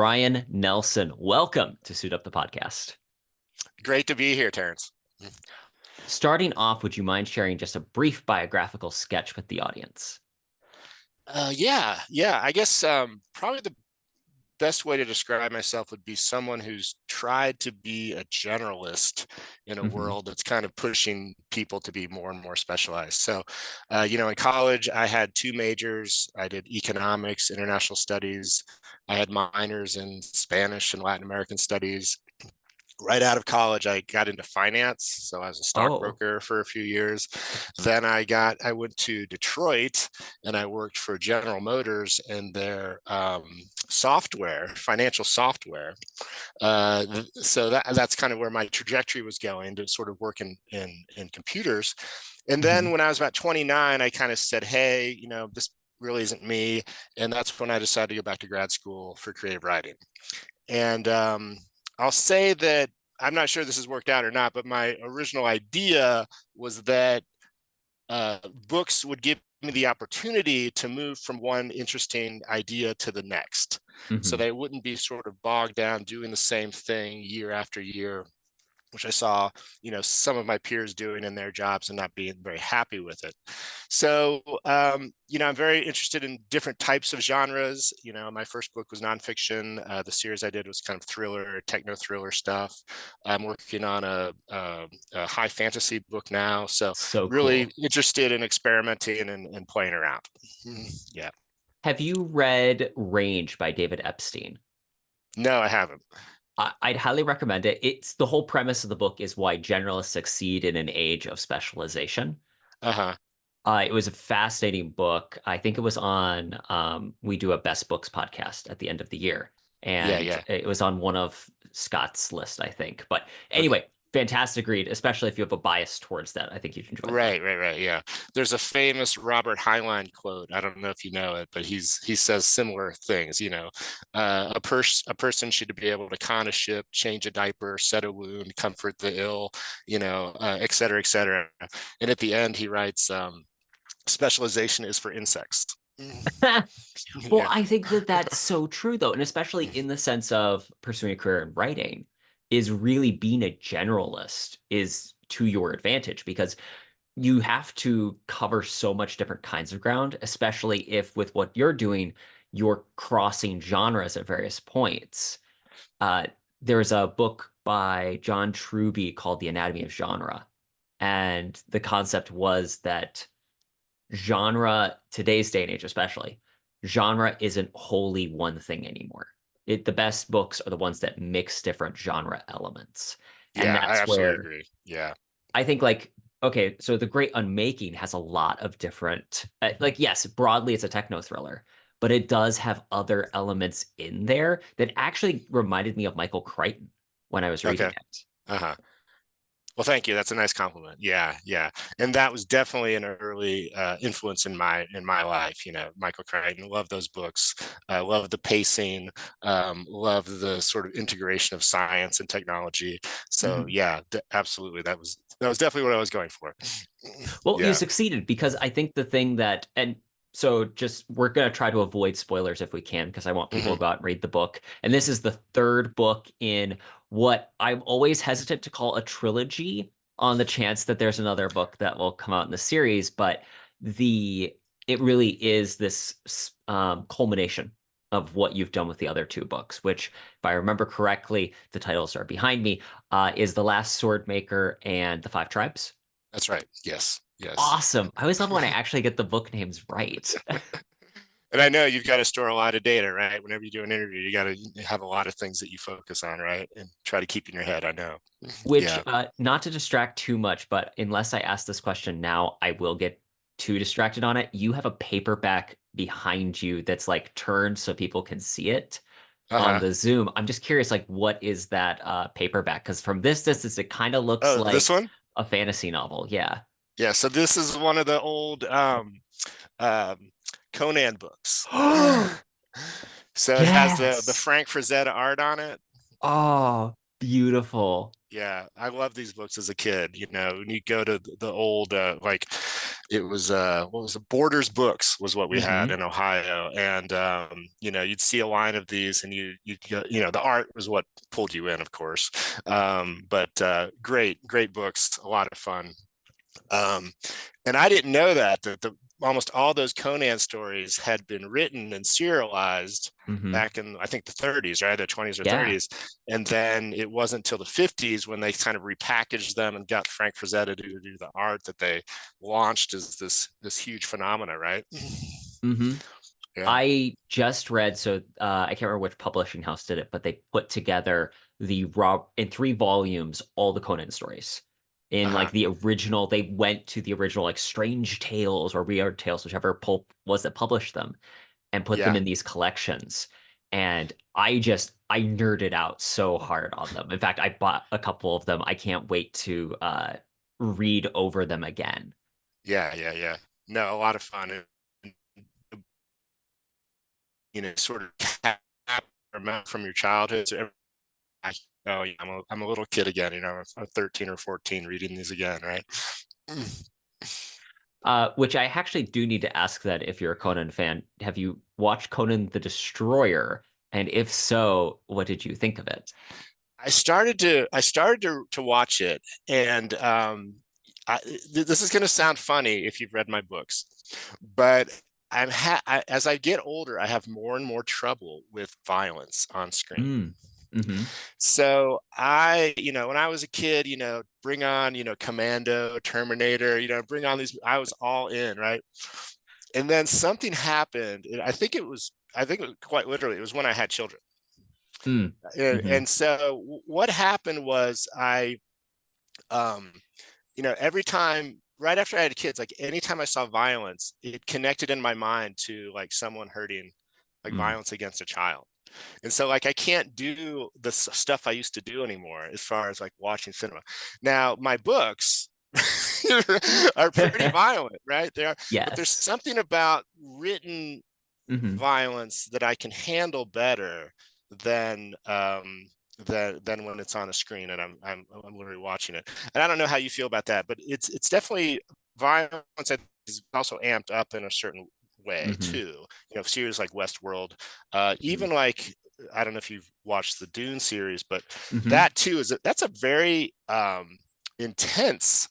Brian Nelson. Welcome to Suit Up the Podcast. Great to be here, Terrence. Starting off, would you mind sharing just a brief biographical sketch with the audience? Yeah. I guess probably the best way to describe myself would be someone who's tried to be a generalist in a Mm-hmm. world that's kind of pushing people to be more and more specialized. So, in college, I had two majors. I did economics, international studies. I had minors in Spanish and Latin American studies. Right out of college, I got into finance. So I was a Oh, stockbroker for a few years. Then I went to Detroit and I worked for General Motors and their software, financial software. So that's kind of where my trajectory was going, to sort of work in computers. And mm-hmm. then when I was about 29, I kind of said, hey, this really isn't me. And that's when I decided to go back to grad school for creative writing. And I'll say that I'm not sure this has worked out or not, but my original idea was that books would give me the opportunity to move from one interesting idea to the next, so Mm-hmm. they wouldn't be sort of bogged down doing the same thing year after year, which I saw, some of my peers doing in their jobs and not being very happy with it. So, I'm very interested in different types of genres. My first book was nonfiction. The series I did was kind of thriller, techno thriller stuff. I'm working on a high fantasy book now. So So really cool. interested in experimenting and playing around. Yeah. Have you read Range by David Epstein? No, I haven't. I'd highly recommend it. It's the whole premise of the book is why generalists succeed in an age of specialization. Uh-huh. It was a fascinating book. I think it was on we do a best books podcast at the end of the year, Yeah, and yeah. it was on one of Scott's list, I think. But Okay. anyway, fantastic read, especially if you have a bias towards that. I think you'd enjoy that. Right. Yeah. There's a famous Robert Heinlein quote. I don't know if you know it, but he says similar things. A person should be able to con a ship, change a diaper, set a wound, comfort the ill, et cetera, et cetera. And at the end, he writes, specialization is for insects. Well, Yeah. I think that that's so true, though, and especially in the sense of pursuing a career in writing, is really being a generalist is to your advantage because you have to cover so much different kinds of ground, especially if with what you're doing, you're crossing genres at various points. Uh, there's a book by John Truby called The Anatomy of Genre. And the concept was that genre, today's day and age especially, genre isn't wholly one thing anymore. The best books are the ones that mix different genre elements. And Yeah, I that's absolutely where agree. Yeah. I think okay, so The Great Unmaking has a lot of different yes, broadly it's a techno thriller, but it does have other elements in there that actually reminded me of Michael Crichton when I was reading Okay. it. Uh-huh. Well, thank you. That's a nice compliment. Yeah, and that was definitely an early influence in my life. Michael Crichton. Love those books. Love the pacing. Love the sort of integration of science and technology. So Mhm. yeah, absolutely. That was definitely what I was going for. Well, you Yeah. succeeded because I think the thing that, and so just we're going to try to avoid spoilers if we can, because I want people to Hmm. go out and read the book. And this is the third book in what I'm always hesitant to call a trilogy on the chance that there's another book that will come out in the series. But the, it really is this culmination of what you've done with the other two books, which, if I remember correctly, the titles are behind me, is The Last Sword Maker and The Five Tribes. That's right. Yes. Awesome. I always love when I actually get the book names right. And I know you've got to store a lot of data, right? Whenever you do an interview, you got to have a lot of things that you focus on, right? And try to keep in your head. I know. Which, Yeah. not to distract too much, but unless I ask this question now, I will get too distracted on it. You have a paperback behind you that's like turned so people can see it on Uh-huh. the Zoom. I'm just curious, like, what is that paperback? Because from this distance, it kind of looks Oh, this like one? a fantasy novel. Yeah. Yeah, so this is one of the old um, Conan books. So it has the Yes. Frank Frazetta art on it. Oh. Beautiful. Yeah, I love these books as a kid. You know, when you go to the old like it was what was it? Borders Books was what we had Hmm. in Ohio. And you know, you'd see a line of these and you know, the art was what pulled you in, of course. But great books, a lot of fun. Um, and I didn't know that almost all those Conan stories had been written and serialized Hmm. back in, I think, the 30s, right? The 20s or Yeah. 30s. And then it wasn't until the 50s when they kind of repackaged them and got Frank Frazetta to do the art that they launched as this huge phenomena, right? Hmm. Yeah. I just read, so I can't remember which publishing house did it, but they put together the raw in 3 volumes, all the Conan stories. In like Uh-huh. the original, they went to the original like Strange Tales or Weird Tales, whichever pulp was that published them, and put them Yeah. in these collections. And I nerded out so hard on them. In fact, I bought a couple of them. I can't wait to read over them again. Yeah. No, a lot of fun. And, you know, sort of from your childhood. So oh yeah, I'm a little kid again, you know, I'm 13 or 14 reading these again, right? Which I actually do need to ask that if you're a Conan fan, have you watched Conan the Destroyer? And if so, what did you think of it? I started to watch it, and this is going to sound funny if you've read my books, but as I get older, I have more and more trouble with violence on screen. Mm. Hmm. So you know, when I was a kid, you know, bring on, you know, Commando, Terminator, you know, bring on these, I was all in, right? And then something happened. And I think it was quite literally, it was when I had children. Mm. Hmm. And so what happened was um, you know, every time, right after I had kids, like anytime I saw violence, it connected in my mind to like someone hurting, like Mm. violence against a child. And so like I can't do the stuff I used to do anymore as far as like watching cinema. Now my books are pretty violent, right? There, but there's Yes. something about written Hmm. violence that I can handle better than than when it's on a screen and I'm literally watching it. And I don't know how you feel about that, but it's definitely violence is also amped up in a certain way Hmm. too. You know, series like Westworld, Hmm. even like I don't know if you've watched the Dune series, but Hmm. that too that's a very intense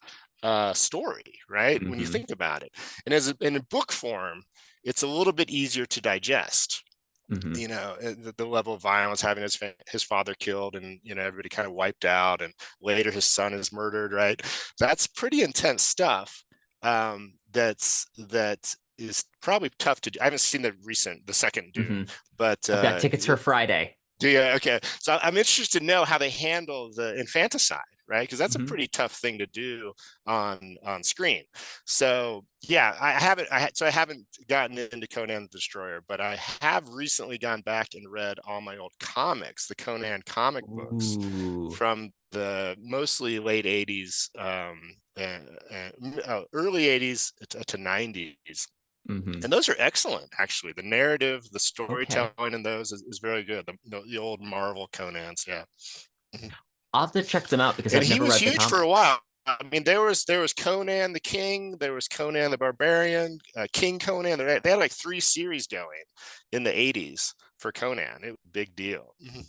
story, right? When you Hmm. think about it, and in a book form, it's a little bit easier to digest. Hmm. You know, the level of violence, having his father killed, and you know everybody kind of wiped out, and later his son is murdered. Right, that's pretty intense stuff. That is probably tough to do. I haven't seen the second Dune, Hmm. but I've got tickets for Friday. do you? Okay. So I'm interested to know how they handle the infanticide, right? Because that's a Hmm. pretty tough thing to do on screen. So yeah, I haven't gotten into Conan the Destroyer, but I have recently gone back and read all my old comics, the Conan comic books Ooh. from the mostly late 80s, early 80s to 90s. Hmm. And those are excellent, actually. The narrative, the Okay. storytelling in those is very good. The old Marvel Conans, yeah. Mhm. I'll have to check them out because And I've he never was read the huge for a while. comics. I mean, there was Conan the King, there was Conan the Barbarian, King Conan. They had like 3 series going in the 80s for Conan. It was a big deal. Mhm.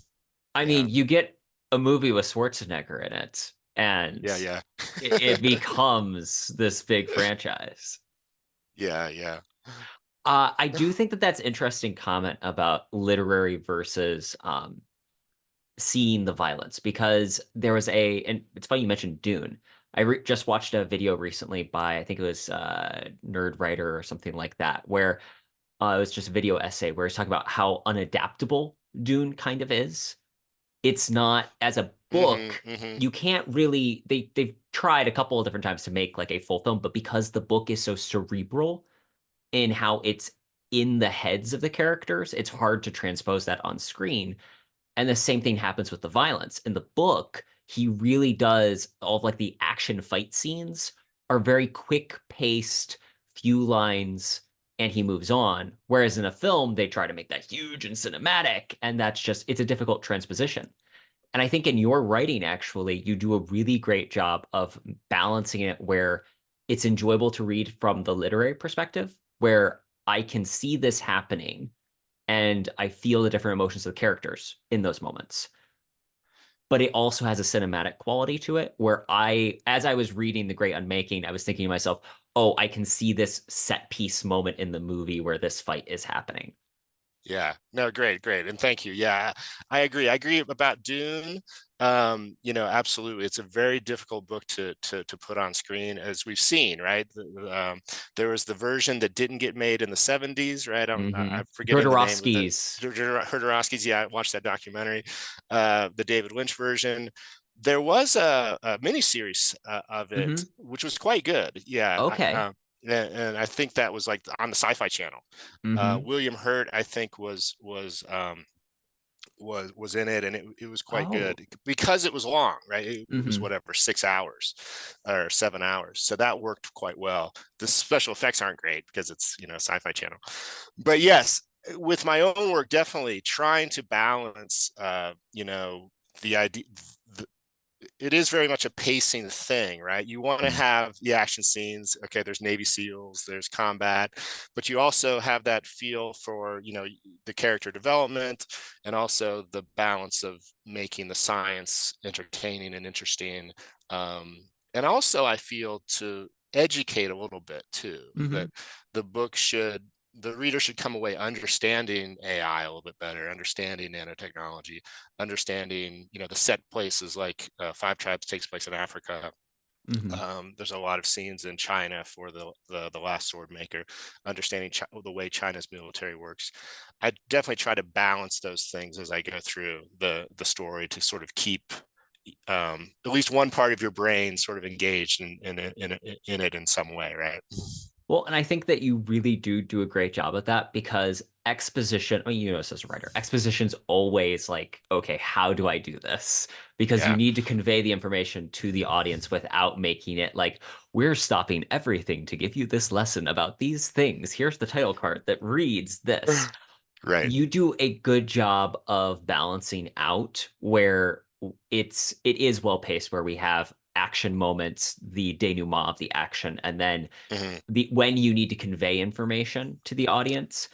I Yeah, mean, you get a movie with Schwarzenegger in it, and yeah. it becomes this big franchise. Yeah. I do think that that's interesting comment about literary versus seeing the violence because there was and it's funny you mentioned Dune. Just watched a video recently by I think it was Nerd Writer or something like that, where it was just a video essay where he's talking about how unadaptable Dune kind of is. It's not as a hmm book. hmm You can't really they've tried a couple of different times to make like a full film, but because the book is so cerebral in how it's in the heads of the characters, it's hard to transpose that on screen. And the same thing happens with the violence. In the book, he really does all of like the action fight scenes are very quick paced, few lines, and he moves on. Whereas in a film, they try to make that huge and cinematic, and that's just it's a difficult transposition. And I think in your writing, actually, you do a really great job of balancing it where it's enjoyable to read from the literary perspective, where I can see this happening and I feel the different emotions of the characters in those moments. But it also has a cinematic quality to it where as I was reading The Great Unmaking, I was thinking to myself, oh, I can see this set piece moment in the movie where this fight is happening. Yeah, no, great. And thank you. Yeah, I agree. I agree about Dune. Absolutely. It's a very difficult book to put on screen, as we've seen, right? There was the version that didn't get made in the 70s, right? I'm forgetting the name of the Jodorowsky's. Jodorowsky's. Yeah, I watched that documentary. The David Lynch version. There was a miniseries of it, Hmm. which was quite good. Yeah, Okay. and I think that was like on the Sci-Fi Channel. Hmm. William Hurt, I think, was in it, and it was quite Oh. good because it was long, right? It was Hmm. whatever, 6 hours or 7 hours, so that worked quite well. The special effects aren't great because it's Sci-Fi Channel, but yes, with my own work, definitely trying to balance, the idea. It is very much a pacing thing, right? You want to have the action scenes. Okay, there's Navy SEALs, there's combat, but you also have that feel for, the character development and also the balance of making the science entertaining and interesting. And also, I feel to educate a little bit too, that Hmm. the book the reader should come away understanding AI a little bit better, understanding nanotechnology, understanding, the set places like Five Tribes takes place in Africa. Hmm. There's a lot of scenes in China for the Last Sword Maker, understanding the way China's military works. I definitely try to balance those things as I go through the story to sort of keep at least one part of your brain sort of engaged in it in some way, right? Well, and I think that you really do a great job at that because exposition, I mean, as a writer, exposition's always like, okay, how do I do this? Because you Yeah. need to convey the information to the audience without making it like, we're stopping everything to give you this lesson about these things. Here's the title card that reads this. Right. You do a good job of balancing out where it is well paced, where we have action moments, the denouement of the action, and then Hmm. the when you need to convey information to the audience,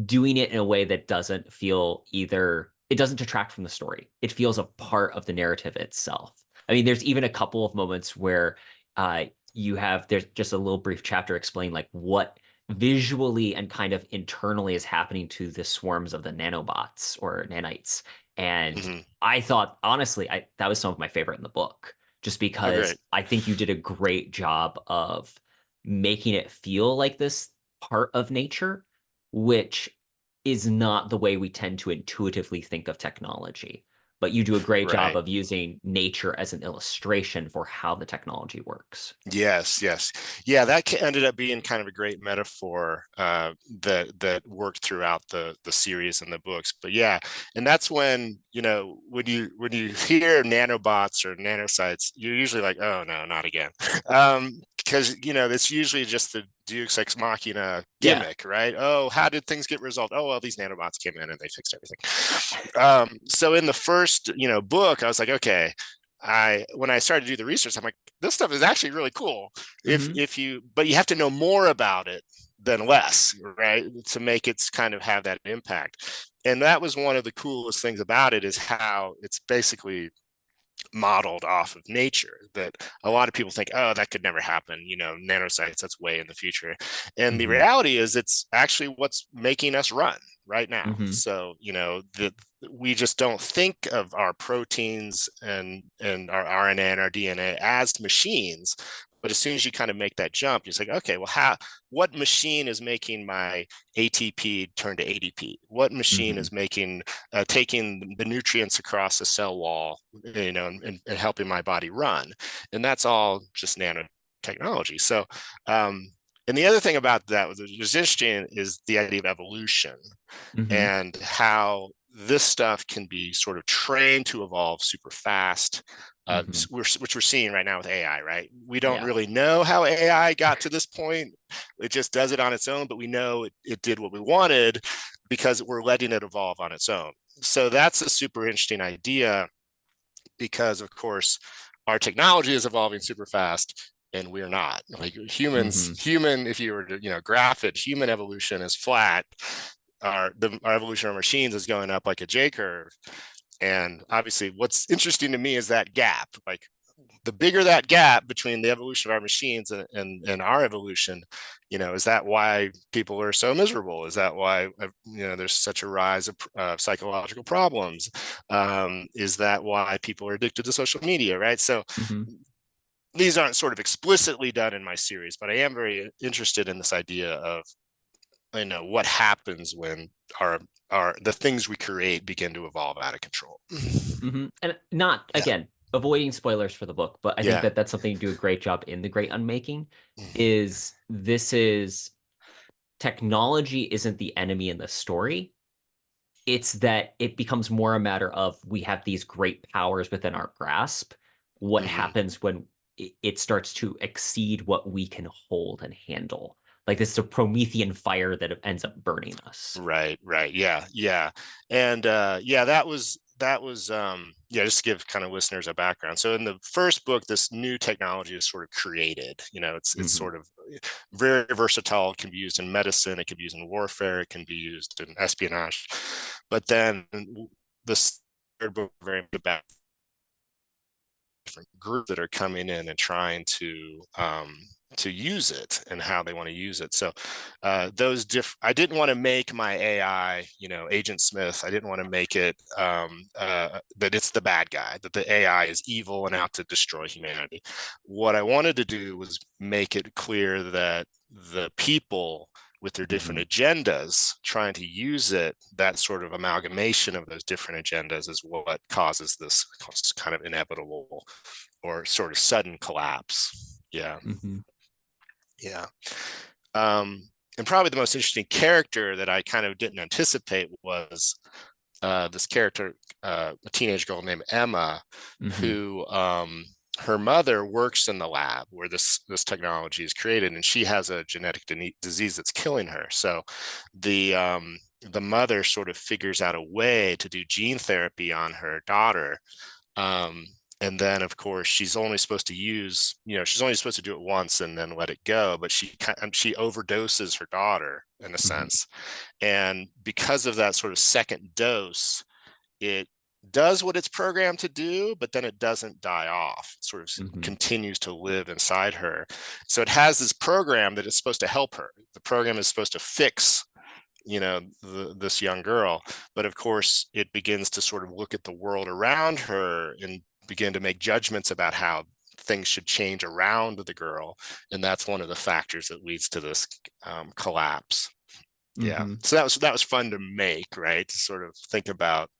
doing it in a way that doesn't feel either it doesn't detract from the story. It feels a part of the narrative itself. I mean, there's even a couple of moments where there's just a little brief chapter explaining like what visually and kind of internally is happening to the swarms of the nanobots or nanites. And Hmm. I thought, honestly, that was some of my favorite in the book, just Oh, because great. I think you did a great job of making it feel like this part of nature, which is not the way we tend to intuitively think of technology. But you do a great job Right. of using nature as an illustration for how the technology works. Yes. Yeah, that ended up being kind of a great metaphor that worked throughout the series and the books. But yeah, and that's when, when you hear nanobots or nanosites, you're usually like, oh no, not again. Because it's usually just the Deus Ex Machina Yeah. gimmick, right? Oh, how did things get resolved? Oh, well, these nanobots came in and they fixed everything. So in the first, book, I was like, okay, when I started to do the research, I'm like, this stuff is actually really cool. Hmm. But you have to know more about it than less, right? To make it kind of have that impact. And that was one of the coolest things about it, is how it's basically modeled off of nature, that a lot of people think, oh, that could never happen, nanosites, that's way in the future. And the Hmm. reality is it's actually what's making us run right now. Hmm. So we just don't think of our proteins and our RNA and our DNA as machines. But as soon as you kind of make that jump, you're like, okay, well, what machine is making my ATP turn to ADP? What machine Hmm. is taking the nutrients across the cell wall, and helping my body run? And that's all just nanotechnology. So, and the other thing about that was interesting is the idea of evolution, Hmm. and how this stuff can be sort of trained to evolve super fast, Hmm. which we're seeing right now with AI, right? We don't Yeah. really know how AI got to this point. It just does it on its own, but we know it did what we wanted because we're letting it evolve on its own. So that's a super interesting idea, because of course our technology is evolving super fast and we're not. Like humans, if you were to, graph it, human evolution is flat. Our evolution of machines is going up like a J curve. And obviously what's interesting to me is that gap. Like the bigger that gap between the evolution of our machines and our evolution, is that why people are so miserable? Is that why, there's such a rise of psychological problems? Is that why people are addicted to social media, right? So Mm-hmm. these aren't sort of explicitly done in my series, but I am very interested in this idea of, what happens when the things we create begin to evolve out of control. Mm-hmm. And not, Yeah. again, avoiding spoilers for the book, but I think Yeah. that that's something you do a great job in The Great Unmaking, is this is technology isn't the enemy in the story. It's that it becomes more a matter of we have these great powers within our grasp. What Mm-hmm. happens when it starts to exceed what we can hold and handle? Like this is a Promethean fire that ends up burning us. Right. Yeah. And yeah, that was yeah, just to give kind of listeners a background. So in the first book, this new technology is sort of created. It's Mm-hmm. sort of very versatile. It can be used in medicine, it can be used in warfare, it can be used in espionage. But then this third book very much about different groups that are coming in and trying to use it and how they want to use it. So I didn't want to make my AI, Agent Smith. I didn't want to make it that it's the bad guy, that the AI is evil and out to destroy humanity. What I wanted to do was make it clear that the people with their different Mm-hmm. agendas trying to use it, that sort of amalgamation of those different agendas is what causes this kind of inevitable or sort of sudden collapse. Yeah. Mm-hmm. Yeah. And probably the most interesting character that I kind of didn't anticipate was this character, a teenage girl named Emma, Mm-hmm. who her mother works in the lab where this technology is created, and she has a genetic disease that's killing her. So the mother sort of figures out a way to do gene therapy on her daughter. Um, and then of course she's only supposed to do it once and then let it go, but she overdoses her daughter in a Mm-hmm. sense. And because of that sort of second dose, it does what it's programmed to do, but then it doesn't die off. It sort of Mm-hmm. continues to live inside her. So it has this program that is supposed to help her. The program is supposed to fix this young girl, but of course it begins to sort of look at the world around her and begin to make judgments about how things should change around the girl, and that's one of the factors that leads to this collapse. Yeah, Mm-hmm. so that was fun to make, right? To sort of think about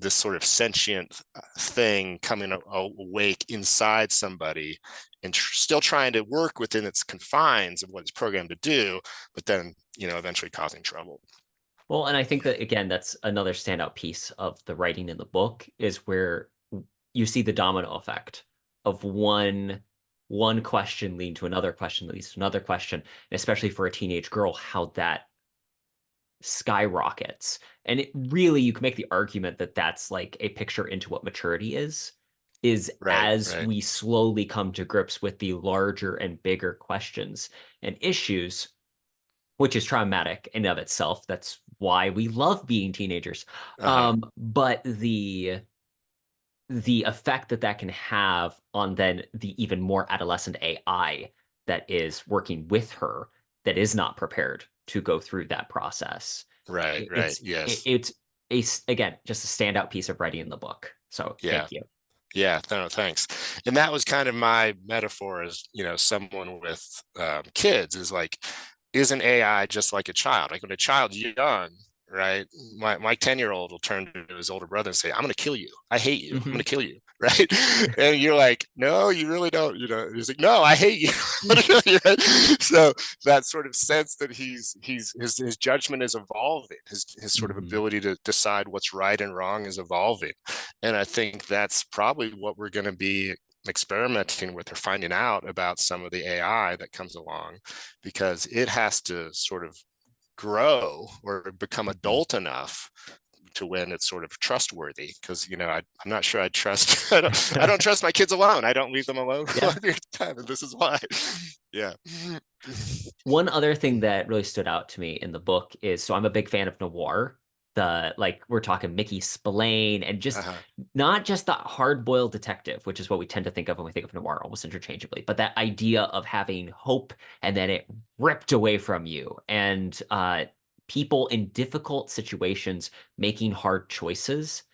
this sort of sentient thing coming awake inside somebody and still trying to work within its confines of what it's programmed to do, but then, eventually causing trouble. Well, and I think that again, that's another standout piece of the writing in the book is where you see the domino effect of one question leading to another question that leads to another question, and especially for a teenage girl, how that skyrockets. And it really, you can make the argument that that's like a picture into what maturity is Right, as right. we slowly come to grips with the larger and bigger questions and issues, which is traumatic in of itself. That's why we love being teenagers. Uh-huh. But the effect that that can have on then the even more adolescent AI that is working with her that is not prepared to go through that process. Right. Yes. It's again just a standout piece of writing in the book. So Yeah. thank you. Yeah, no, thanks. And that was kind of my metaphor as, someone with kids is like, isn't AI just like a child? Like when a child's young, right? My 10-year-old will turn to his older brother and say, I'm going to kill you. I hate you. I'm going Hmm. to kill you. Right. And you're like, no, you really don't. He's like, no, I hate you. I'm gonna kill you. Right? So that sort of sense that his judgment is evolving. His sort of Hmm. ability to decide what's right and wrong is evolving. And I think that's probably what we're going to be experimenting with or finding out about some of the AI that comes along, because it has to sort of grow or become Hmm. adult enough to when it's sort of trustworthy, because I'm not sure I'd trust I don't trust my kids alone. I don't leave them alone for a Yeah. long period of time, and this is why. Yeah. One other thing that really stood out to me in the book is, so I'm a big fan of noir. The like we're talking Mickey Spillane and just Uh-huh. not just the hard-boiled detective, which is what we tend to think of when we think of noir almost interchangeably, but that idea of having hope and then it ripped away from you, and people in difficult situations making hard choices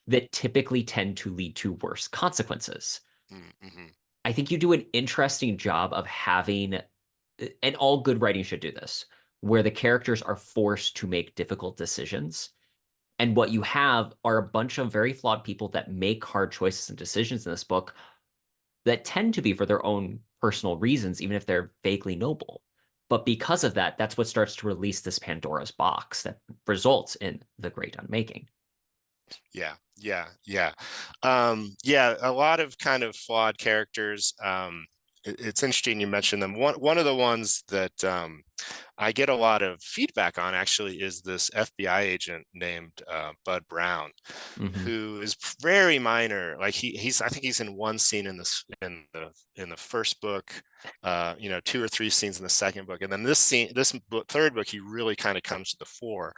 that typically tend to lead to worse consequences. Mm-hmm. I think you do an interesting job of having, and all good writing should do this, where the characters are forced to make difficult decisions. And what you have are a bunch of very flawed people that make hard choices and decisions in this book that tend to be for their own personal reasons, even if they're vaguely noble. But because of that, that's what starts to release this Pandora's box that results in the Great Unmaking. Yeah, yeah, yeah. Yeah, a lot of kind of flawed characters. It's interesting you mentioned them. One of the ones that I get a lot of feedback on actually is this FBI agent named Bud Brown, Hmm. who is very minor. Like he's I think he's in one scene in this in the first book, 2 or 3 scenes in the second book, and then this book, third book, he really kind of comes to the fore.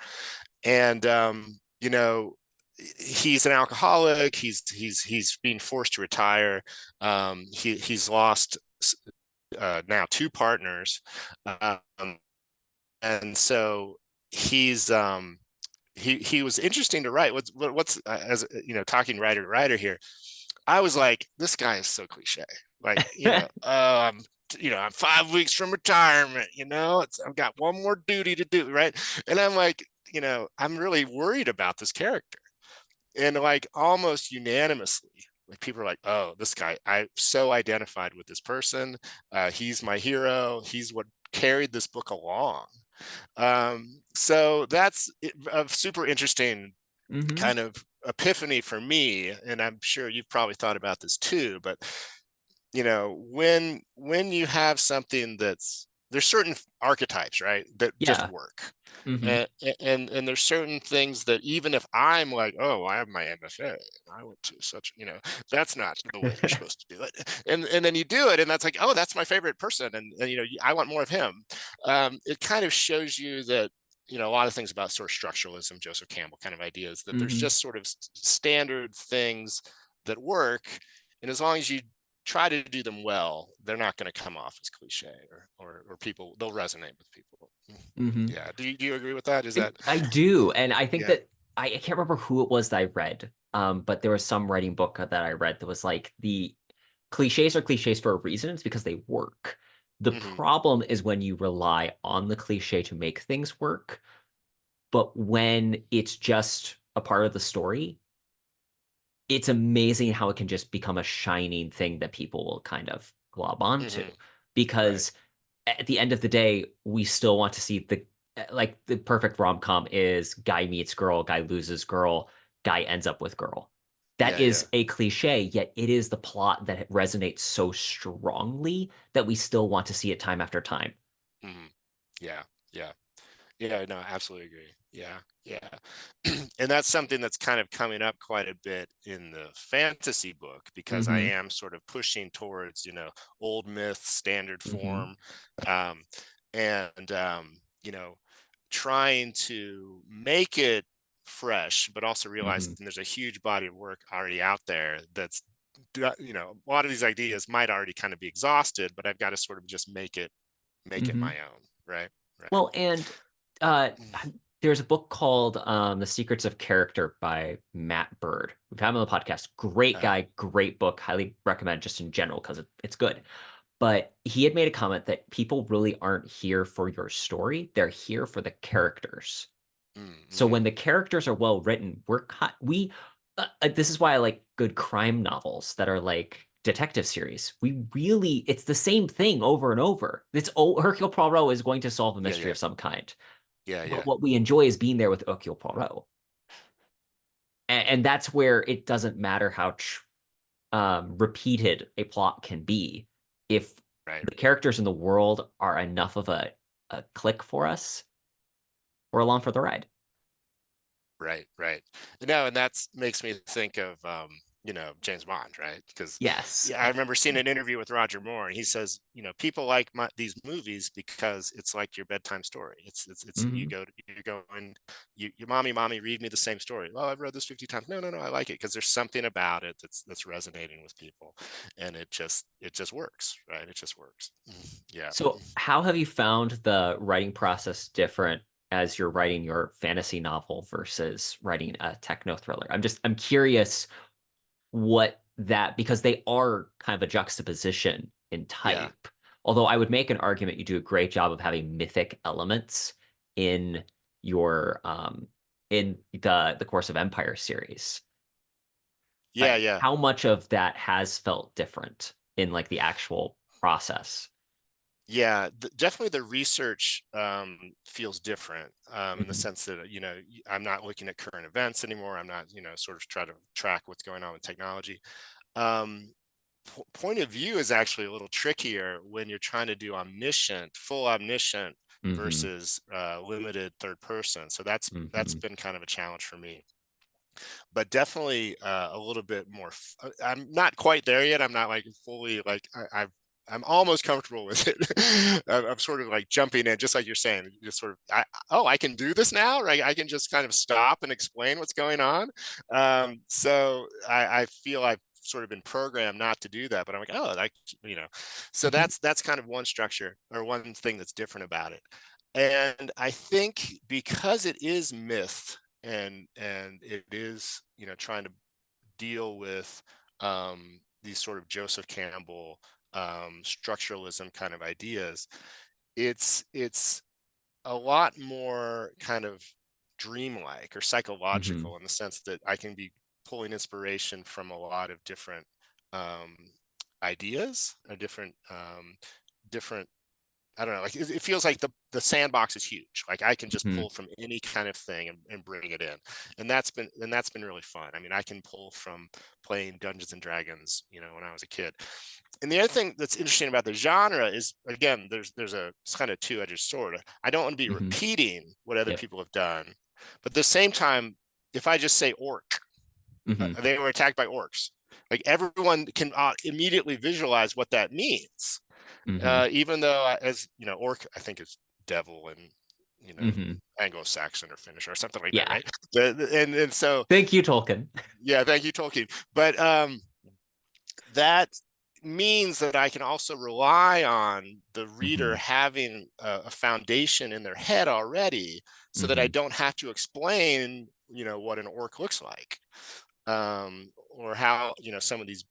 And he's an alcoholic. He's being forced to retire. He's lost now 2 partners, um, and so he's he was interesting to write. What's as talking writer to writer here. I was like, this guy is so cliche. Like, I'm 5 weeks from retirement. I've got one more duty to do, right? And I'm like, I'm really worried about this character. And like almost unanimously, like people are like, oh, this guy, I so identified with this person. He's my hero. He's what carried this book along. So that's a super interesting Hmm. kind of epiphany for me, and I'm sure you've probably thought about this too. But when you have something there's certain archetypes, right, that just Yeah. work. Hmm. And there's certain things that even if I'm like, oh, I have my MFA, I went to such, that's not the way you're supposed to do it. And then you do it, and that's like, oh, that's my favorite person, and I want more of him. It kind of shows you that a lot of things about sort of structuralism, Joseph Campbell kind of ideas, that there's Hmm. just sort of standard things that work, and as long as you try to do them well, they're not going to come off as cliche, or people, they'll resonate with people. Hmm. Yeah. Do you agree with that? Is that? I do, and I think Yeah. that I can't remember who it was that I read, but there was some writing book that I read that was like the cliches are cliches for a reason. It's because they work. The Hmm. problem is when you rely on the cliche to make things work, but when it's just a part of the story, it's amazing how it can just become a shining thing that people will kind of glob onto. Hmm. Right. Because at the end of the day, we still want to see the perfect rom-com is guy meets girl, guy loses girl, guy ends up with girl. That Yeah. Yeah. is a cliche, yet it is the plot that resonates so strongly that we still want to see it time after time. Hmm. Yeah. Yeah. Yeah, no, I absolutely agree. Yeah, yeah. And that's something that's kind of coming up quite a bit in the fantasy book, because I Hmm. am sort of pushing towards, old myth, standard Hmm. form, um, and trying to make it fresh, but also Hmm. realizing there's a huge body of work already out there that's, a lot of these ideas might already kind of be exhausted, but I've got to sort of just make it Hmm. my own, right? Right. Well, and uh, there's a book called The Secrets of Character by Matt Bird. We've had him on the podcast. Great Uh, guy, great book. Highly recommend just in general because it's good. But he had made a comment that people really aren't here for your story. They're here for the characters. So when mm-hmm. the characters are well written, this is why I like good crime novels that are like detective series. It's the same thing over and over. Hercule Poirot is going to solve a Yeah, mystery yeah, of some kind. yeah, But yeah. what we enjoy is being there with Hercule Poirot. And that's where it doesn't matter how repeated a plot can be. If Right. the characters in the world are enough of a click for us, we're along for the ride. Right, right. No, and that's makes me think of James Bond, right? Because Yes. yeah, I remember seeing an interview with Roger Moore, and he says, people like these movies because it's like your bedtime story. It's you Hmm. go to, you go and your mommy, read me the same story. Oh, I've read this 50 times. No, no, no, I like it because there's something about it that's resonating with people, and it just works, right? It just works. Yeah. So, how have you found the writing process different as you're writing your fantasy novel versus writing a techno thriller? I'm curious what that, because they are kind of a juxtaposition in Yeah. type. Although I would make an argument you do a great job of having mythic elements in your in the Course of Empire series. Yeah, Like yeah. how much of that has felt different in like the actual process? Yeah, definitely the research feels different in the Hmm. sense that, I'm not looking at current events anymore. I'm not, sort of try to track what's going on with technology. Um, Point of view is actually a little trickier when you're trying to do full omniscient Hmm. versus limited third person. So that's Hmm. been kind of a challenge for me, but definitely a little bit more. I'm not quite there yet. I'm not like fully like I'm almost comfortable with it. I'm sort of like jumping in, just like you're saying, just sort of, oh, I can do this now, right? I can just kind of stop and explain what's going on. So I feel I've sort of been programmed not to do that, but I'm like, oh, like, you know, so Hmm. that's kind of one structure or one thing that's different about it. And I think because it is myth and it is, trying to deal with these sort of Joseph Campbell structuralism kind of ideas, it's a lot more kind of dreamlike or Hmm. psychological in the sense that I can be pulling inspiration from a lot of different um, ideas, or different I don't know, like it feels like the sandbox is huge. Like I can just Hmm. pull from any kind of thing and bring it in. And that's been really fun. I mean, I can pull from playing Dungeons and Dragons, when I was a kid. And the other thing that's interesting about the genre is, again, there's a it's kind of two-edged sword. I don't want to be Hmm. repeating what other Yep. people have done, but at the same time, if I just say orc, Hmm. they were attacked by orcs. Like everyone can immediately visualize what that means, Hmm. even though, as orc, I think is devil and you know Hmm. Anglo-Saxon or Finnish or something like that, Yeah. right? And so, Thank you, Tolkien. yeah, thank you, Tolkien. But that means that I can also rely on the reader Hmm. having a foundation in their head already, so that I Hmm. don't have to explain, what an orc looks like, or how some of these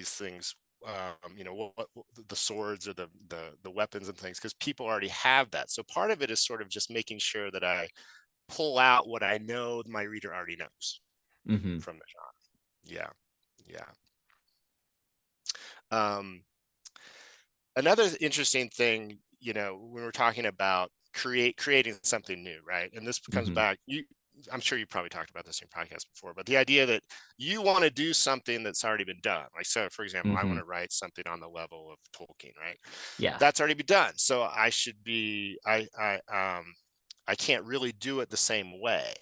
things, what the swords or the weapons and things, because people already have that. So part of it is sort of just making sure that I pull out what I know my reader already knows Hmm. from the genre. Yeah, yeah. um, Another interesting thing, when we're talking about creating something new, right? And this comes Hmm. back, I'm sure you probably talked about this in your podcast before, but the idea that you want to do something that's already been done. Like, so for example, I want Hmm. to write something on the level of Tolkien, right? Yeah. That's already been done. So I should be, I can't really do it the same way.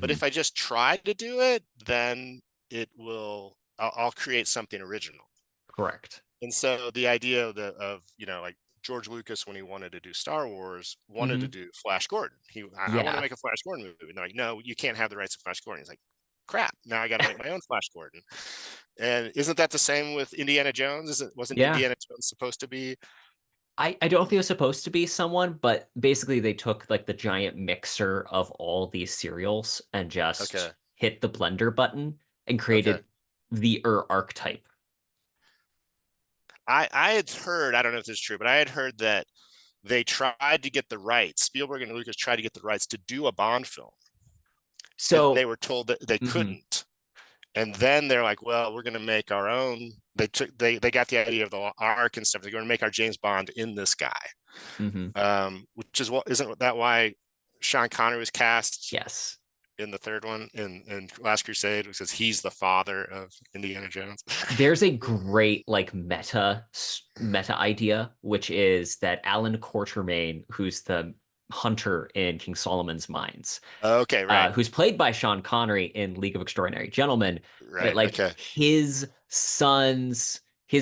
But Hmm. if I just try to do it, then I'll create something original. Correct. And so the idea of like George Lucas, when he wanted to do Star Wars, wanted to Hmm. do Flash Gordon. I want to Yeah. make a Flash Gordon movie. And they're like, no, you can't have the rights to Flash Gordon. He's like, crap, now I got to make my own Flash Gordon. And isn't that the same with Indiana Jones? Wasn't Yeah. Indiana Jones supposed to be? I don't think it was supposed to be someone, but basically they took like the giant mixer of all these cereals and Okay, just hit the blender button and okay. created the archetype. I had heard, I don't know if this is true, but I had heard that they tried to get the rights. Spielberg and Lucas tried to get the rights to do a Bond film, and they So, were told that they hmm. couldn't. And then they're like, well, we're going to make our own. They got the idea of the arc and stuff. They're going to make our James Bond in this guy, Hmm. which is what isn't that why Sean Connery was cast Yes. in the third one in Last Crusade, because he's the father of Indiana Jones. There's a great like meta idea, which is that Alan Quatermain, who's the hunter in King Solomon's Mines, Okay, right, who's played by Sean Connery in League of Extraordinary Gentlemen, but right. like Okay. his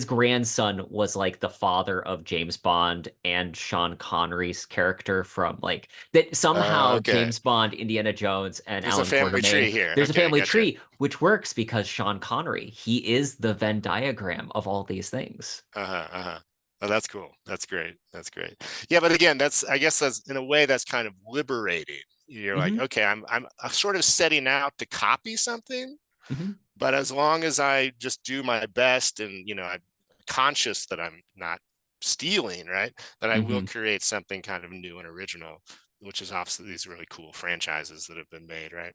grandson was like the father of James Bond and Sean Connery's character from like that somehow Okay. James Bond, Indiana Jones, and There's a Alan family Quatermain, tree here. there's a Okay, family gotcha. tree, which works because Sean Connery, he is the Venn diagram of all these things. Uh-huh, uh-huh. Oh, that's cool. That's great. That's great. Yeah, but again, I guess that's in a way that's kind of liberating. You're like, Hmm. okay, I'm sort of setting out to copy something, Hmm. but as long as I just do my best and, I'm conscious that I'm not stealing, right? That I will Hmm. create something kind of new and original, which is obviously these really cool franchises that have been made, right?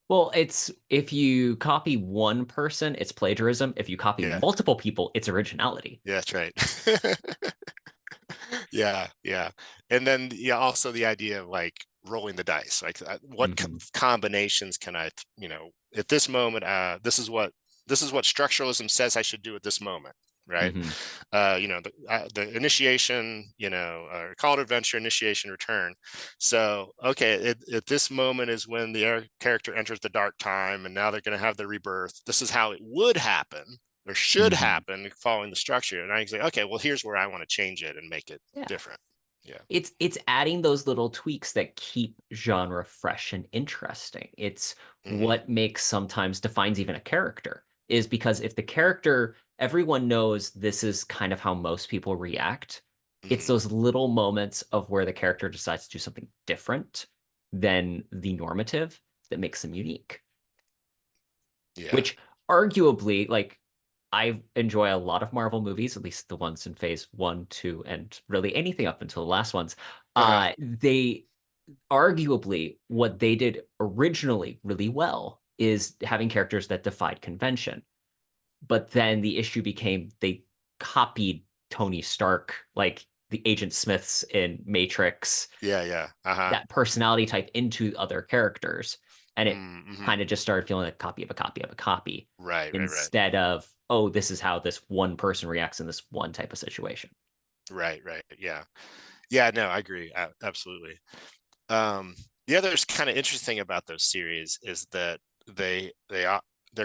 Well, it's if you copy one person, it's plagiarism. If you copy Yeah, multiple people, it's originality. yeah, that's right. Yeah, yeah. And then yeah, also the idea of like rolling the dice, like what Hmm. combinations can I, at this moment, this is what structuralism says I should do at this moment, right? Hmm. The initiation, call to adventure, initiation, return. So okay, at this moment is when the character enters the dark time, and now they're going to have the rebirth. This is how it would happen or should Hmm. happen following the structure. And I can say, okay, well, here's where I want to change it and make it Yeah. different. Yeah. It's adding those little tweaks that keep genre fresh and interesting. It's Hmm. what makes sometimes defines even a character is because if the character, everyone knows this is kind of how most people react, it's Hmm. those little moments of where the character decides to do something different than the normative that makes them unique. Yeah. Which arguably, like, I enjoy a lot of Marvel movies, at least the ones in phase one, two, and really anything up until the last ones. Uh-huh. They arguably what they did originally really well is having characters that defied convention. But then the issue became they copied Tony Stark, like the Agent Smiths in Matrix, Yeah. Yeah. Uh-huh. that personality type into other characters. And it Mm-hmm. kind of just started feeling like a copy of a copy of a copy Right. Right. Right. instead of, oh, this is how this one person reacts in this one type of situation. Right. Right. Yeah. Yeah. No, I agree. Absolutely. Um, the other kind of interesting about those series is that they're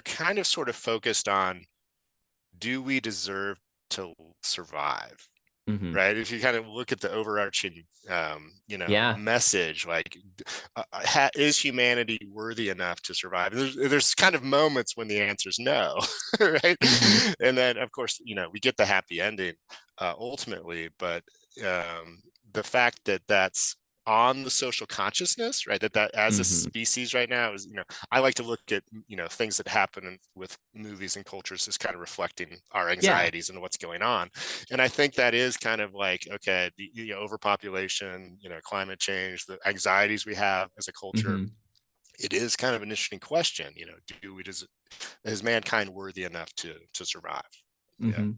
kind of sort of focused on, do we deserve to survive? Hmm. Right, if you kind of look at the overarching Yeah. message, like is humanity worthy enough to survive? There's kind of moments when the answer is no. Right, Hmm. and then of course we get the happy ending ultimately, but the fact that that's on the social consciousness, right, that as a Hmm. species right now is, I like to look at things that happen with movies and cultures as kind of reflecting our Yeah. anxieties and what's going on. And I think that is kind of like, okay, the overpopulation, climate change, the anxieties we have as a culture, Hmm. it is kind of an interesting question. Is mankind worthy enough to survive? Yeah. Hmm.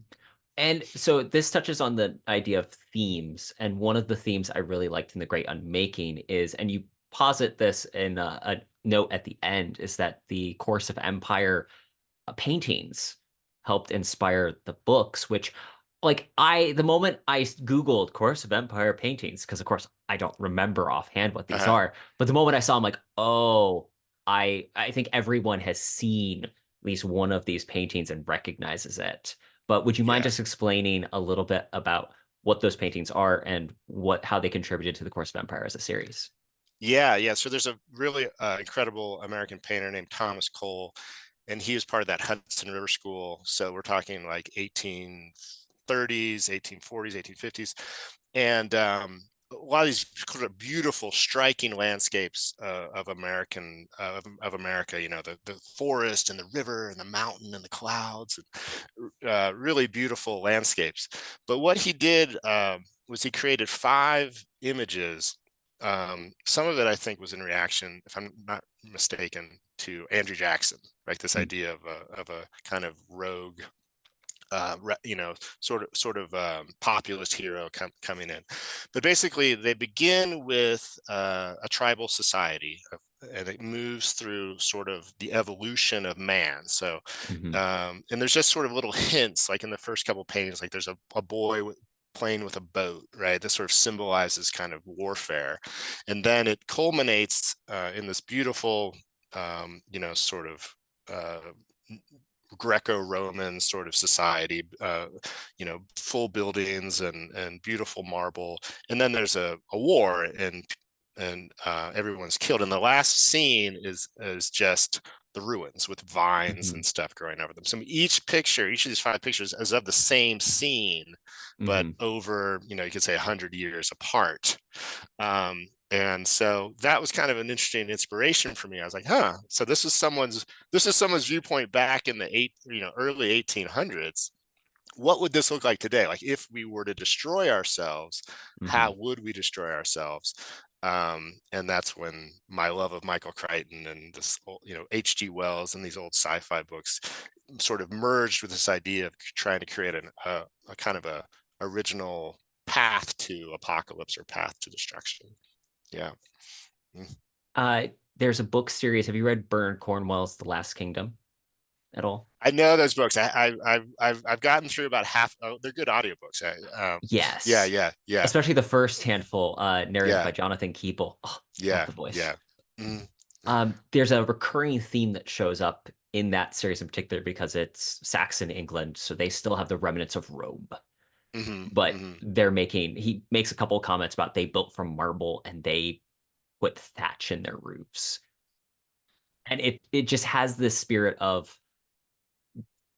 And so this touches on the idea of themes. And one of the themes I really liked in The Great Unmaking is, and you posit this in a note at the end, is that the Course of Empire paintings helped inspire the books, which like the moment I Googled Course of Empire paintings, because of course I don't remember offhand what these Uh-huh. are, but the moment I saw them, like, oh, I think everyone has seen at least one of these paintings and recognizes it. But would you mind Yeah. just explaining a little bit about what those paintings are and how they contributed to the Course of Empire as a series? Yeah, yeah. So there's a really incredible American painter named Thomas Cole, and he was part of that Hudson River School. So we're talking like 1830s, 1840s, 1850s, and a lot of these sort of beautiful, striking landscapes of America. The forest and the river and the mountain and the clouds, and, really beautiful landscapes. But what he did was he created 5 images. Some of it I think was in reaction, if I'm not mistaken, to Andrew Jackson, right? This idea of a kind of rogue, sort of populist hero coming in. But basically, they begin with a tribal society, and it moves through sort of the evolution of man. So, Hmm. and there's just sort of little hints, like in the first couple paintings, like there's a boy playing with a boat, right? This sort of symbolizes kind of warfare. And then it culminates in this beautiful, sort of Greco-Roman sort of society, full buildings and beautiful marble. And then there's a war, and everyone's killed. And the last scene is just the ruins with vines Hmm. and stuff growing over them. So each picture, each of these 5 pictures is of the same scene, but Hmm. over, you could say 100 years apart. And so that was kind of an interesting inspiration for me. I was like, huh, so this is someone's viewpoint back in the early 1800s. What would this look like today? Like if we were to destroy ourselves, Hmm. how would we destroy ourselves? And that's when my love of Michael Crichton and this, H.G. Wells and these old sci-fi books sort of merged with this idea of trying to create a kind of a original path to apocalypse or path to destruction. Yeah. Mm. There's a book series. Have you read Bernard Cornwell's The Last Kingdom at all? I know those books. I've gotten through about half. Oh, they're good audiobooks. Yeah, Yes. yeah, yeah, Especially the first handful, narrated yeah, by Jonathan Keeble. Oh, love yeah, the voice. yeah. Mm, There's a recurring theme that shows up in that series in particular because it's Saxon England, so they still have the remnants of Rome. hmm But hmm he makes a couple of comments about they built from marble and they put thatch in their roofs. And it just has this spirit of,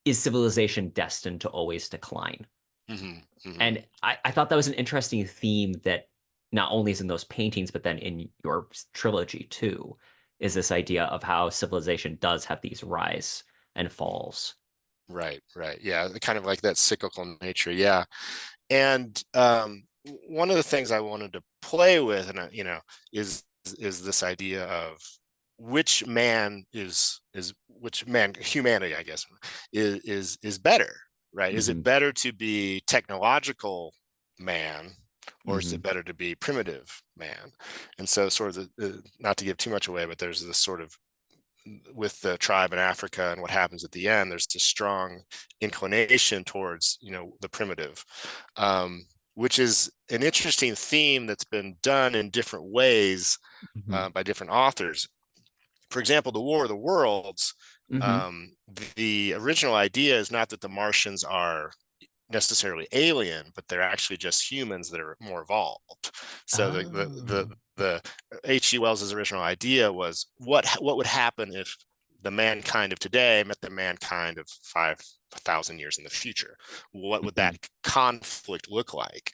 is civilization destined to always decline? hmm hmm And I thought that was an interesting theme that not only is in those paintings, but then in your trilogy too, is this idea of how civilization does have these rise and falls. Right, right. Yeah, kind of like that cyclical nature. Yeah. And one of the things I wanted to play with, and is this idea of which man, humanity, I guess, is better, right? Is Hmm. it better to be technological man, or is Hmm. it better to be primitive man? And so, sort of, not to give too much away, but there's this sort of, with the tribe in Africa and what happens at the end, there's this strong inclination towards, the primitive, which is an interesting theme that's been done in different ways Hmm. by different authors. For example, the War of the Worlds, Hmm. um, the original idea is not that the Martians are necessarily alien, but they're actually just humans that are more evolved. So Oh. the H.G. Wells's original idea was what would happen if the mankind of today met the mankind of 5,000 years in the future? What would Hmm. that conflict look like?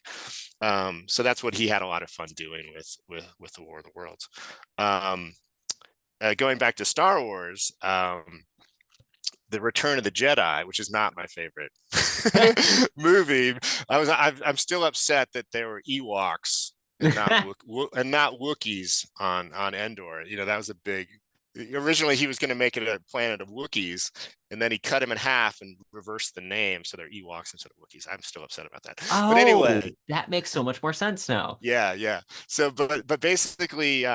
So that's what he had a lot of fun doing with the War of the Worlds. Um, Going back to Star Wars, the Return of the Jedi, which is not my favorite movie. I'm still upset that there were Ewoks and not Wookiees on Endor. That was a big. Originally, he was going to make it a planet of Wookiees, and then he cut him in half and reversed the name, so they're Ewoks instead of Wookiees. I'm still upset about that. But Oh, anyway, that makes so much more sense now. yeah, yeah. So, but basically,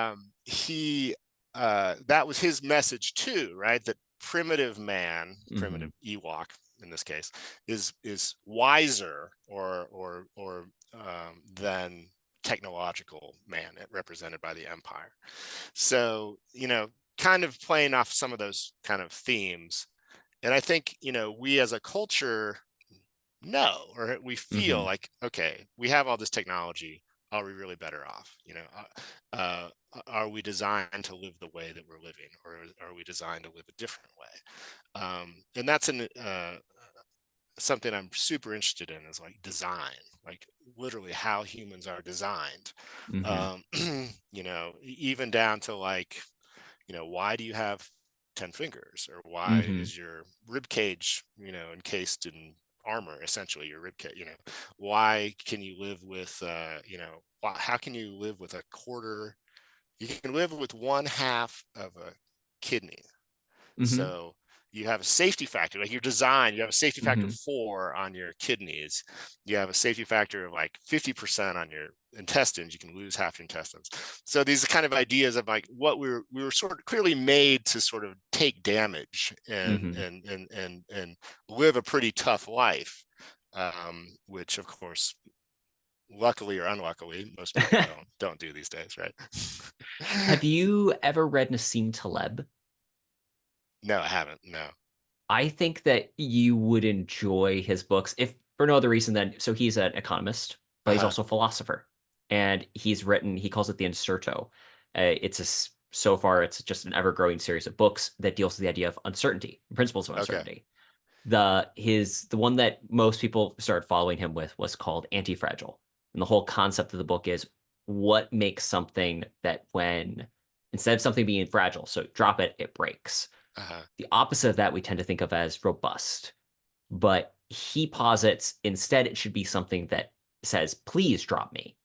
he that was his message too, right? That primitive man, Hmm. primitive Ewok in this case, is wiser or than technological man represented by the Empire. So, kind of playing off some of those kind of themes. And I think, we as a culture know, or we feel Hmm. like, okay, we have all this technology. Are we really better off? Are we designed to live the way that we're living, or are we designed to live a different way? And that's something I'm super interested in, is like design, like literally how humans are designed. Hmm. Um, even down to like, why do you have 10 fingers, or why Hmm. is your rib cage, encased in armor, essentially your rib cage, why can you live with, how can you live with a quarter, you can live with one half of a kidney. Hmm. So you have a safety factor, like your design, you have a safety factor Hmm. 4 on your kidneys. You have a safety factor of like 50% on your intestines. You can lose half your intestines. So these are kind of ideas of like what we were sort of clearly made to sort of take damage and Hmm. and live a pretty tough life, which of course luckily or unluckily, most people don't do these days, right? Have you ever read Nassim Taleb? No, I haven't. No. I think that you would enjoy his books if for no other reason than so he's an economist, but he's Uh-huh. also a philosopher. And he's written, he calls it the Inserto. So far, it's just an ever-growing series of books that deals with the idea of uncertainty, principles of Okay. uncertainty. The one that most people started following him with was called Anti-Fragile. And the whole concept of the book is what makes something that when instead of something being fragile, so drop it, it breaks. Uh-huh. The opposite of that we tend to think of as robust. But he posits instead it should be something that says, please drop me,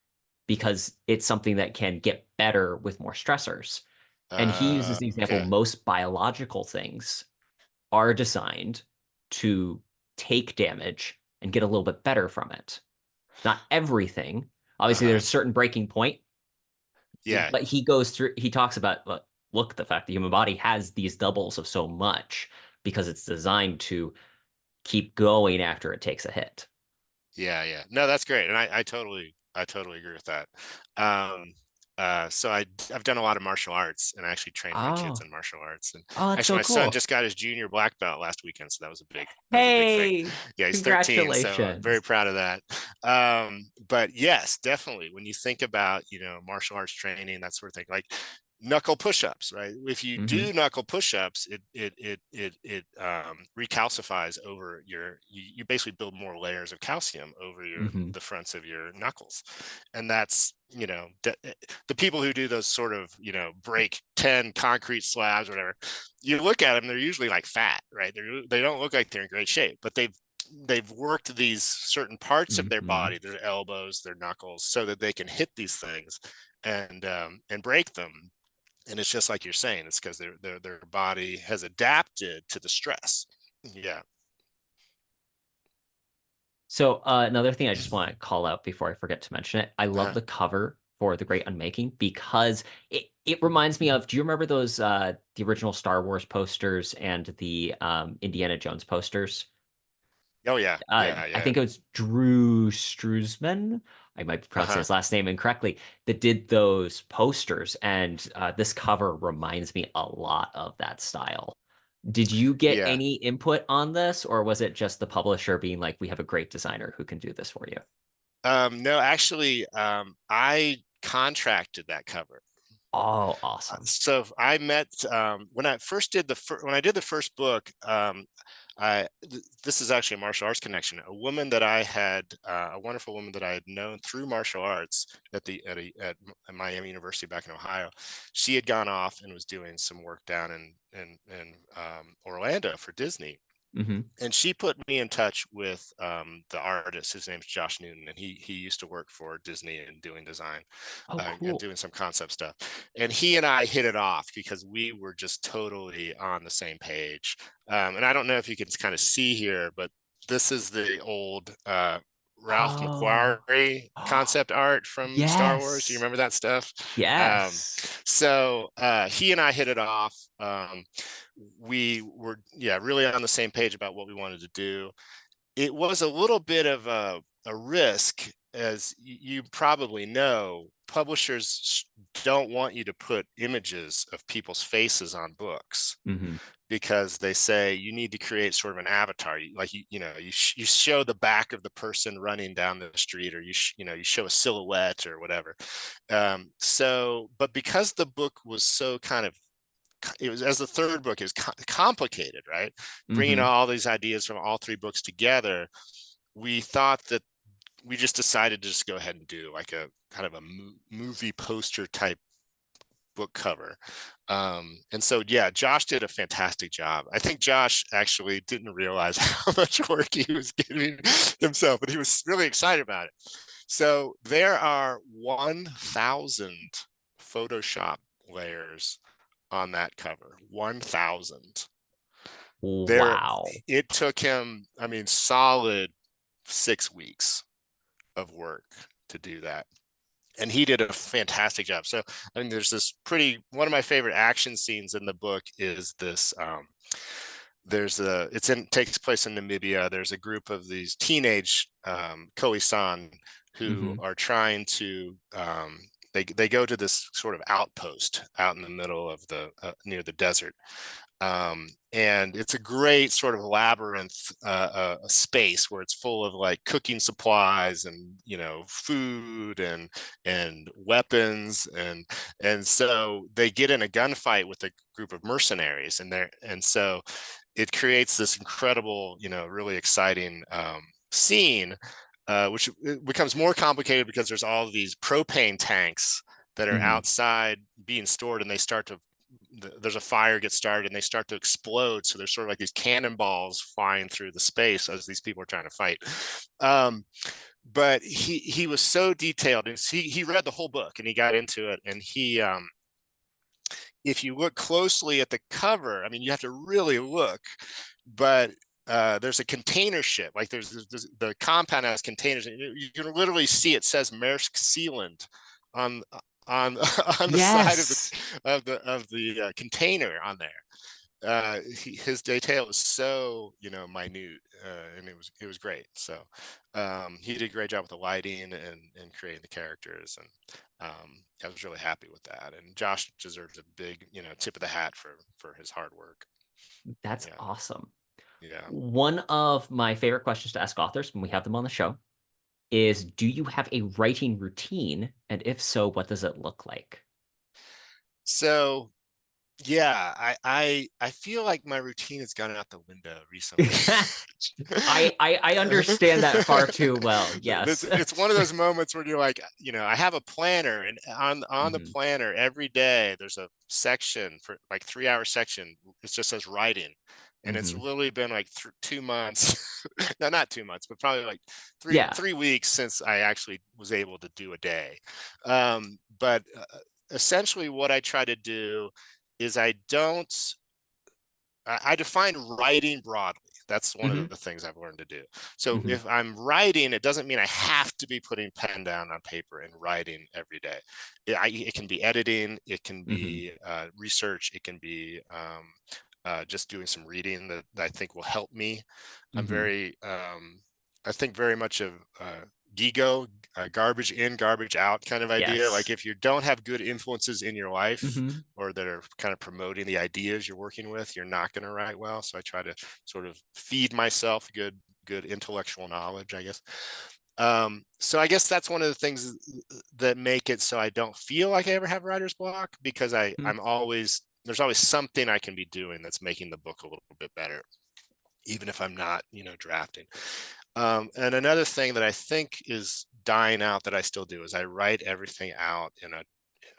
because it's something that can get better with more stressors. And he uses the example Okay. most biological things are designed to take damage and get a little bit better from it. Not everything. Obviously, Uh-huh. there's a certain breaking point, Yeah. but he goes through, he talks about, look, the fact the human body has these doubles of so much because it's designed to keep going after it takes a hit. Yeah, yeah. No, that's great. And I totally agree with that. Um, so I've done a lot of martial arts and I actually trained my kids Oh, in martial arts. And oh, that's actually so my son cool. just got his junior black belt last weekend. So that was a big thing. Hey, Yeah, he's 13. So I'm very congratulations. proud of that. But yes, definitely when you think about, martial arts training, that sort of thing, like knuckle push-ups, right? If you Hmm. do knuckle push-ups, it recalcifies over you basically build more layers of calcium over Hmm. the fronts of your knuckles. And that's, the people who do those sort of, break 10 concrete slabs or whatever, you look at them, they're usually like fat, right? They don't look like they're in great shape, but they've worked these certain parts of their Hmm. body, their elbows, their knuckles, so that they can hit these things and break them. And it's just like you're saying, it's because their body has adapted to the stress. Yeah. So another thing I just want to call out before I forget to mention it, I love Uh-huh. the cover for The Great Unmaking because it reminds me of, do you remember those the original Star Wars posters and the Indiana Jones posters? Oh yeah, yeah, I yeah. think it was Drew Struzman. I might be pronouncing Uh-huh. his last name incorrectly, that did those posters. And this cover reminds me a lot of that style. Did you get Yeah. any input on this, or was it just the publisher being like, we have a great designer who can do this for you? No, actually, I contracted that cover. Oh, awesome. So I met when I first did when I did the first book. This is actually a martial arts connection. A woman that I had, a wonderful woman that I had known through martial arts at Miami University back in Ohio. She had gone off and was doing some work down in Orlando for Disney, Hmm. and she put me in touch with the artist. His name's Josh Newton, and he used to work for Disney and doing design Oh, and cool. doing some concept stuff. And he and I hit it off because we were just totally on the same page. And I don't know if you can kind of see here, but this is the old Ralph Oh, McQuarrie concept art from Star Wars. Do you yes. remember that stuff? Um, Yes. so he and I hit it off. We were, yeah, really on the same page about what we wanted to do. It was a little bit of a risk, as you probably know. Publishers don't want you to put images of people's faces on books Hmm. because they say you need to create sort of an avatar. Like you show the back of the person running down the street, or you show a silhouette or whatever. But because the book was so kind of, it was, as the third book, it was complicated, right? Bringing Hmm. all these ideas from all three books together, we thought that we just decided to just go ahead and do like a kind of a movie poster type book cover. And so, yeah, Josh did a fantastic job. I think Josh actually didn't realize how much work he was giving himself, but he was really excited about it. So there are 1,000 Photoshop layers on that cover. 1,000. There, Wow. it took him, I mean, solid 6 weeks of work to do that. And he did a fantastic job. So, I mean, there's this one of my favorite action scenes in the book is this. Takes place in Namibia. There's a group of these teenage Khoisan who Mm-hmm. are trying to they go to this sort of outpost out in the middle of the near the desert, and it's a great sort of labyrinth space where it's full of like cooking supplies and food and weapons, and so they get in a gunfight with a group of mercenaries, and so it creates this incredible, really exciting scene, which becomes more complicated because there's all these propane tanks that are Mm-hmm. outside being stored, and they start to there's a fire gets started and they start to explode. So there's sort of like these cannonballs flying through the space as these people are trying to fight. But he was so detailed, and he read the whole book and he got into it, and he if you look closely at the cover, I mean, you have to really look, but there's a container ship, like there's the compound has containers, and you can literally see it says Maersk Sealand on on on the side of the Yes. container on there. His detail was so minute, and it was great. So he did a great job with the lighting and creating the characters, and I was really happy with that. And Josh deserves a big tip of the hat for his hard work. That's Yeah, awesome. yeah. One of my favorite questions to ask authors when we have them on the show is, do you have a writing routine? And if so, what does it look like? So yeah, I feel like my routine has gone out the window recently. I understand that far too well. Yes. It's one of those moments where you're like, I have a planner, and on the Hmm. planner every day there's a section for like 3 hour section. It just says writing, and it's Hmm. really been like 2 months, no, not 2 months, but probably like three Yeah. 3 weeks since I actually was able to do a day. But essentially, what I try to do is I define writing broadly. That's one Hmm. of the things I've learned to do. So Hmm. if I'm writing, it doesn't mean I have to be putting pen down on paper and writing every day. It can be editing, it can Hmm. be research, it can be just doing some reading that I think will help me. I'm Hmm. I think very much of Gigo, garbage in, garbage out kind of idea. Like Yes. if you don't have good influences in your life, Hmm. or that are kind of promoting the ideas you're working with, you're not going to write well. So I try to sort of feed myself good intellectual knowledge, I guess. So I guess that's one of the things that make it so I don't feel like I ever have writer's block, because I'm always there's always something I can be doing that's making the book a little bit better, even if I'm not, drafting. And another thing that I think is dying out that I still do is I write everything out in a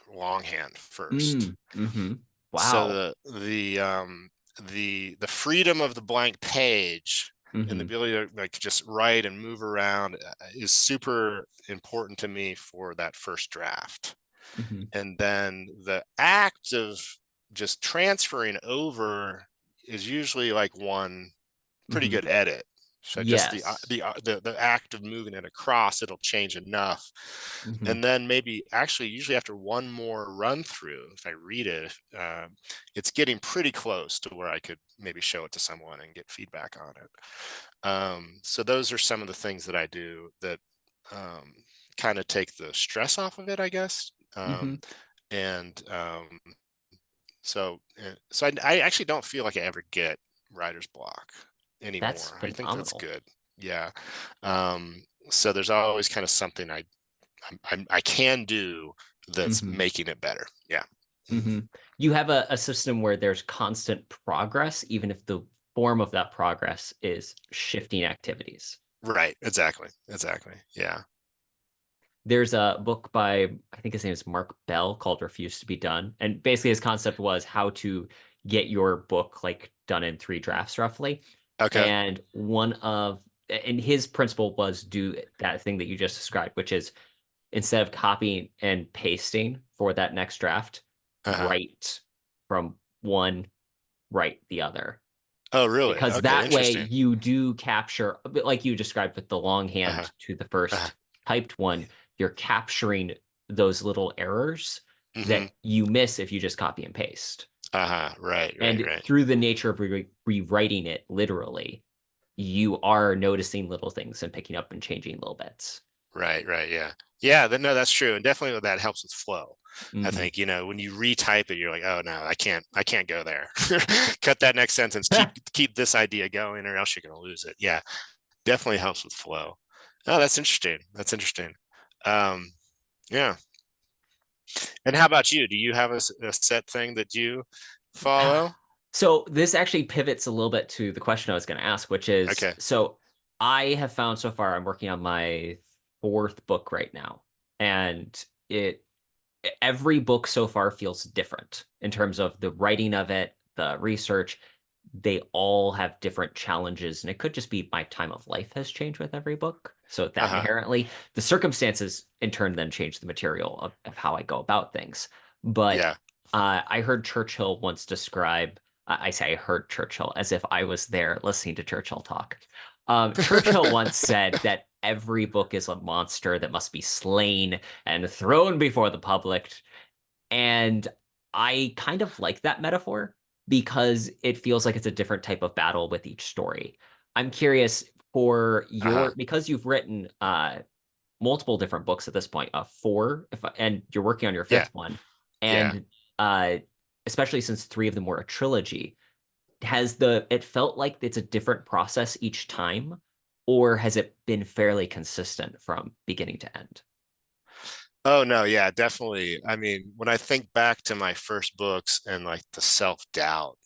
longhand first. Mm-hmm. So Wow. the freedom of the blank page and the Hmm. ability to like just write and move around is super important to me for that first draft. Hmm. And then the act of just transferring over is usually like one pretty Hmm. good edit. So just Yes. the act of moving it across, it'll change enough. Hmm. And then maybe actually usually after one more run through, if I read it, it's getting pretty close to where I could maybe show it to someone and get feedback on it. So those are some of the things that I do that um, kind of take the stress off of it, I guess. Hmm. And so I actually don't feel like I ever get writer's block That's anymore. I think that's phenomenal. good. Yeah. So there's always kind of something I can do that's Hmm. making it better. Yeah. Hmm. You have a system where there's constant progress, even if the form of that progress is shifting activities. Right. Exactly. Exactly. Yeah. There's a book by, I think his name is Mark Bell, called Refuse to Be Done. And basically his concept was how to get your book like done in 3 drafts roughly. Okay. And his principle was do that thing that you just described, which is instead of copying and pasting for that next draft, Uh-huh. write from one, write the other. Oh, really? Because Okay. that way Interesting. you do capture, a bit like you described with the Uh-huh. longhand to the Uh-huh. first typed one, you're capturing those little errors Mm-hmm. that you miss if you just copy and paste. Uh-huh. Right. Right. And Right. through the nature of rewriting it literally, you are noticing little things and picking up and changing little bits. Right. Yeah. Yeah. No, that's true. And definitely that helps with flow. I Hmm. think, when you retype it, you're like, oh no, I can't go there. Cut that next sentence. Keep this idea going, or else you're going to lose it. Yeah. Definitely helps with flow. Oh, that's interesting. That's interesting. Um, yeah. And how about you? Do you have a set thing that you follow? So this actually pivots a little bit to the question I was going to ask, which is, Okay. so I have found so far I'm working on my fourth book right now, and it every book so far feels different in terms of the writing of it, the research. They all have different challenges, and it could just be my time of life has changed with every book. So that Uh-huh. inherently, the circumstances in turn then change the material of how I go about things. But Yeah. I heard Churchill once describe, I say I heard Churchill as if I was there listening to Churchill talk. Churchill once said that every book is a monster that must be slain and thrown before the public. And I kind of like that metaphor because it feels like it's a different type of battle with each story. I'm curious for Uh-huh. because you've written multiple different books at this point, four, and you're working on your Yeah. fifth one, Yeah. and uh, especially since three of them were a trilogy, it felt like it's a different process each time, or has it been fairly consistent from beginning to end? Oh no, yeah, definitely. I mean, when I think back to my first books and like the self-doubt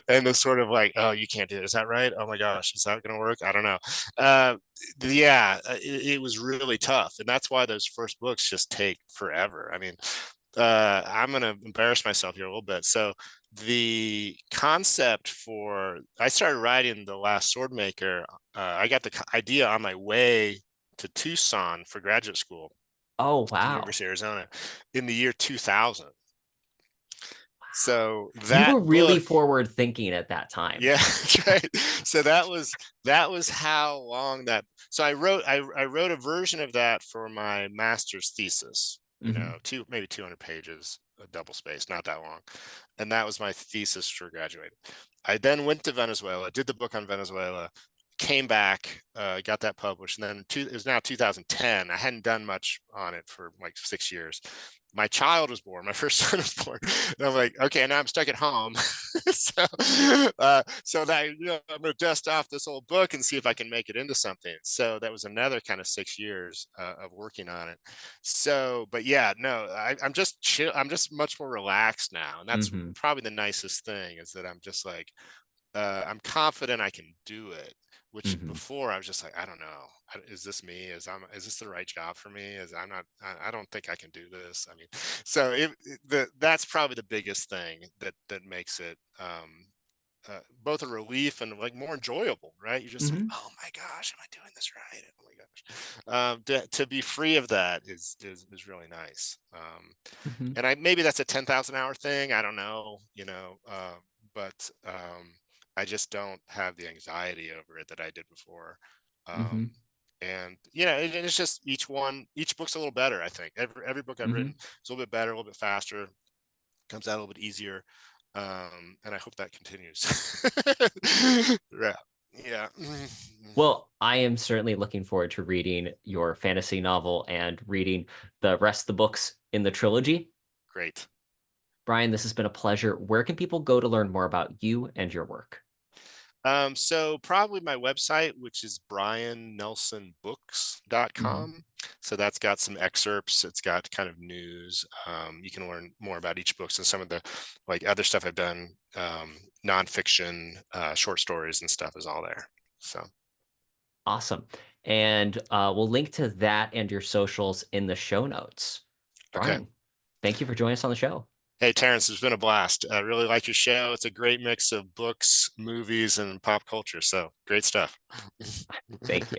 and the sort of like, oh, you can't do it. Is that right? Oh my gosh, is that gonna work? I don't know. Uh, yeah, it was really tough, and that's why those first books just take forever. I mean, I'm gonna embarrass myself here a little bit. So the concept for I started writing The Last Swordmaker. I got the idea on my way to Tucson for graduate school Oh, to wow. University of Arizona in the year 2000. So You were that really book, forward thinking at that time. yeah, that's right. So that was how long that. So I wrote a version of that for my master's thesis. Hmm. Maybe 200 pages, a double space, not that long, and that was my thesis for graduating. I then went to Venezuela, did the book on Venezuela, came back, got that published, and then it was now 2010. I hadn't done much on it for like 6 years. My child was born, my first son was born, and I'm like, okay, now I'm stuck at home. So that I'm going to dust off this old book and see if I can make it into something. So that was another kind of 6 years of working on it. So, but yeah, no, I'm just chill. I'm just much more relaxed now, and that's Hmm. probably the nicest thing is that I'm just like I'm confident I can do it. Which Hmm. before I was just like, I don't know, is this me? Is this the right job for me? I don't think I can do this. I mean, so that's probably the biggest thing that makes it both a relief and like more enjoyable, right? You're just like, Hmm. oh my gosh, am I doing this right? Oh my gosh, to be free of that is really nice. Hmm. And I maybe that's a 10,000 hour thing. I don't know, but I just don't have the anxiety over it that I did before. Hmm. Um, and it's just each book's a little better. I think every book I've written Hmm. is a little bit better, a little bit faster, comes out a little bit easier, and I hope that continues. Yeah, yeah. Well, I am certainly looking forward to reading your fantasy novel and reading the rest of the books in the trilogy. Great. Brian, this has been a pleasure. Where can people go to learn more about you and your work? So probably my website, which is Hmm. briannelsonbooks.com. So that's got some excerpts. It's got kind of news. You can learn more about each book. So some of the like other stuff I've done, nonfiction, short stories and stuff is all there. So, Awesome. And we'll link to that and your socials in the show notes. okay. Brian, thank you for joining us on the show. Hey, Terrence, it's been a blast. I really like your show. It's a great mix of books, movies, and pop culture. So great stuff. Thank you.